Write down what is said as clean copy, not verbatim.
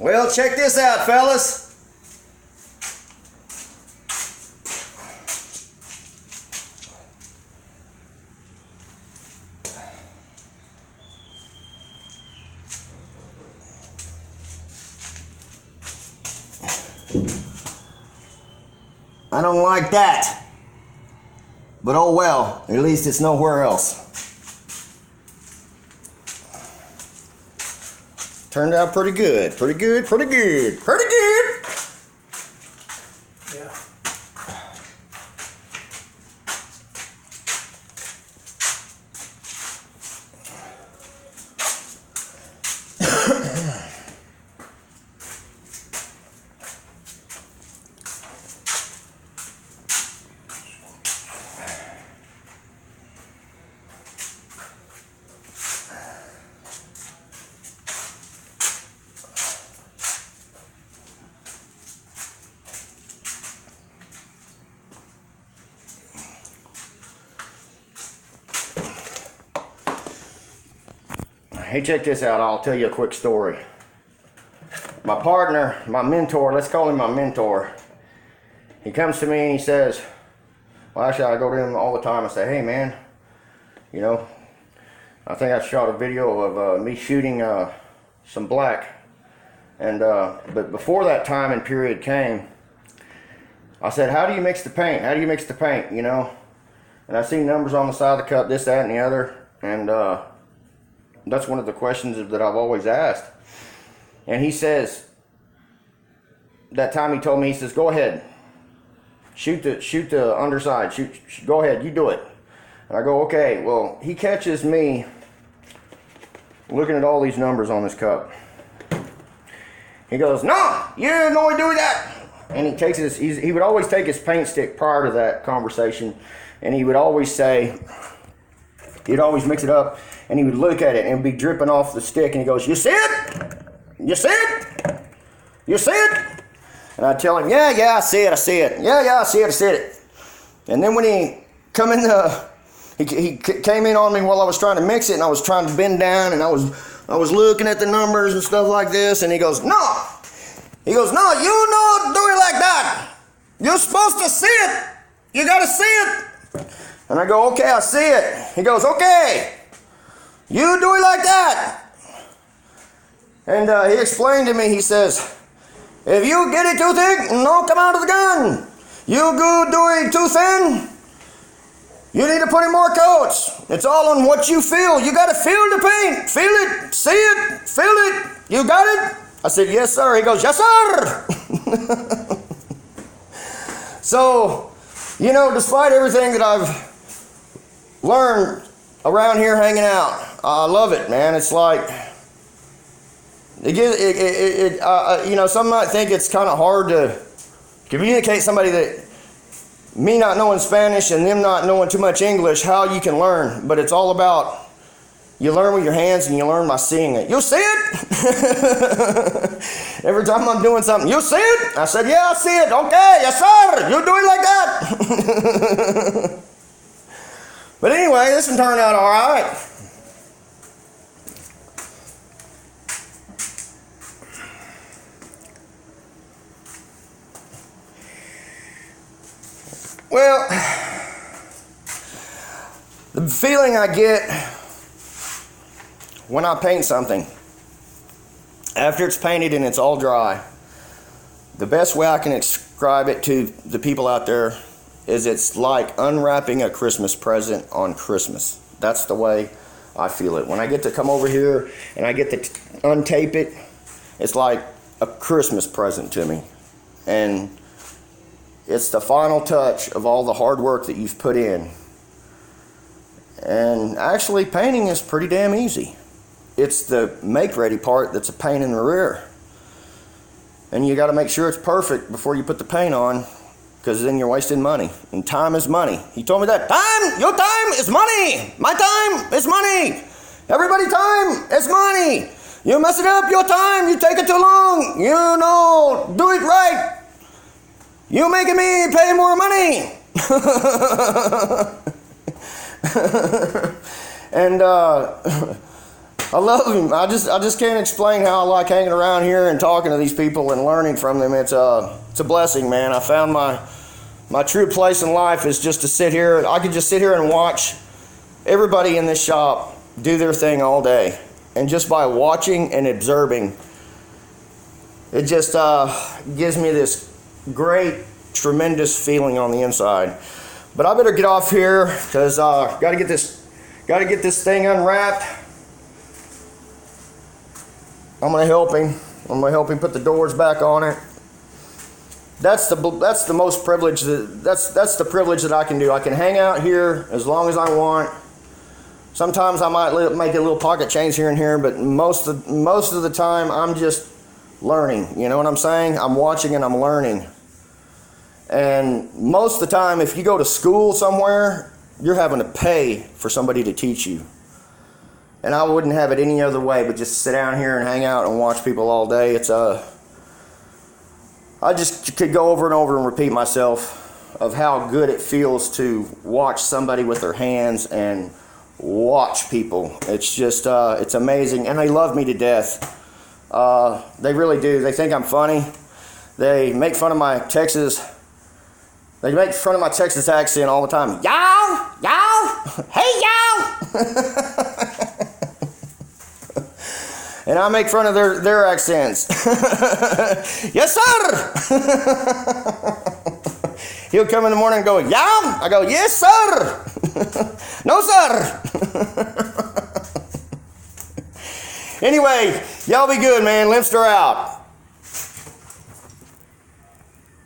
Well, check this out, fellas. I don't like that. But oh well, at least it's nowhere else. Turned out pretty good. Pretty good, pretty good, pretty good. Yeah. Hey, check this out. I'll tell you a quick story. My partner, my mentor, let's call him my mentor. He comes to me and he says, well, actually, I go to him all the time. I say, hey, man, you know, I think I shot a video of me shooting some black. And but before that time and period came, I said, how do you mix the paint? How do you mix the paint, you know? And I seen numbers on the side of the cup, this, that, and the other. And that's one of the questions that I've always asked. And he says, that time he told me, he says, go ahead. Shoot the underside. Go ahead, you do it. And I go, okay. Well, he catches me looking at all these numbers on this cup. He goes, no, you don't know do that. And he would always take his paint stick prior to that conversation, and he would always say, he'd always mix it up, and he would look at it and it'd be dripping off the stick, and he goes, you see it? You see it? You see it? And I'd tell him, yeah, I see it, I see it. Yeah, I see it, I see it. And then when he come in he came in on me while I was trying to mix it, and I was trying to bend down, and I was looking at the numbers and stuff like this, and he goes, no. He goes, no, you don't do it like that. You're supposed to see it. You got to see it. And I go, okay, I see it. He goes, okay, you do it like that. And he explained to me, he says, if you get it too thick, no come out of the gun. You go do it too thin, you need to put in more coats. It's all on what you feel. You got to feel the paint. Feel it, see it, feel it. You got it? I said, yes, sir. He goes, yes, sir. So, you know, despite everything that I've learned around here hanging out, I love it, man. It's like, you know, some might think it's kind of hard to communicate somebody that, me not knowing Spanish and them not knowing too much English, how you can learn. But it's all about, you learn with your hands and you learn by seeing it. You see it? Every time I'm doing something, you see it? I said, yeah, I see it. Okay, yes, sir. You do it like that. But anyway, this one turned out all right. Well, the feeling I get when I paint something, after it's painted and it's all dry, the best way I can describe it to the people out there is it's like unwrapping a Christmas present on Christmas. That's the way I feel it. When I get to come over here and I get to untape it, it's like a Christmas present to me. And it's the final touch of all the hard work that you've put in. And actually, painting is pretty damn easy. It's the make-ready part that's a pain in the rear. And you got to make sure it's perfect before you put the paint on, because then you're wasting money. And time is money. He told me that. Time! Your time is money! My time is money! Everybody's time is money! You mess it up, your time, you take it too long. You know, do it right. You making me pay more money. And I love him. I just can't explain how I like hanging around here and talking to these people and learning from them. It's a blessing, man. I found my true place in life is just to sit here. I could just sit here and watch everybody in this shop do their thing all day. And just by watching and observing, it just gives me this great, tremendous feeling on the inside. But I better get off here because got to get this thing unwrapped. I'm gonna help him. I'm gonna help him put the doors back on it. That's the most privilege. That's the privilege that I can do. I can hang out here as long as I want. Sometimes I might make a little pocket change here and here, but most of the time I'm just learning. You know what I'm saying? I'm watching and I'm learning. And most of the time, if you go to school somewhere, you're having to pay for somebody to teach you. And I wouldn't have it any other way but just sit down here and hang out and watch people all day. I just could go over and over and repeat myself of how good it feels to watch somebody with their hands and watch people. It's just, it's amazing. And they love me to death. They really do. They think I'm funny. They make fun of my Texas accent all the time. Y'all, hey y'all. And I make fun of their accents. Yes, sir. He'll come in the morning and go, y'all? I go, yes, sir. No, sir. Anyway, y'all be good, man. Limpster out.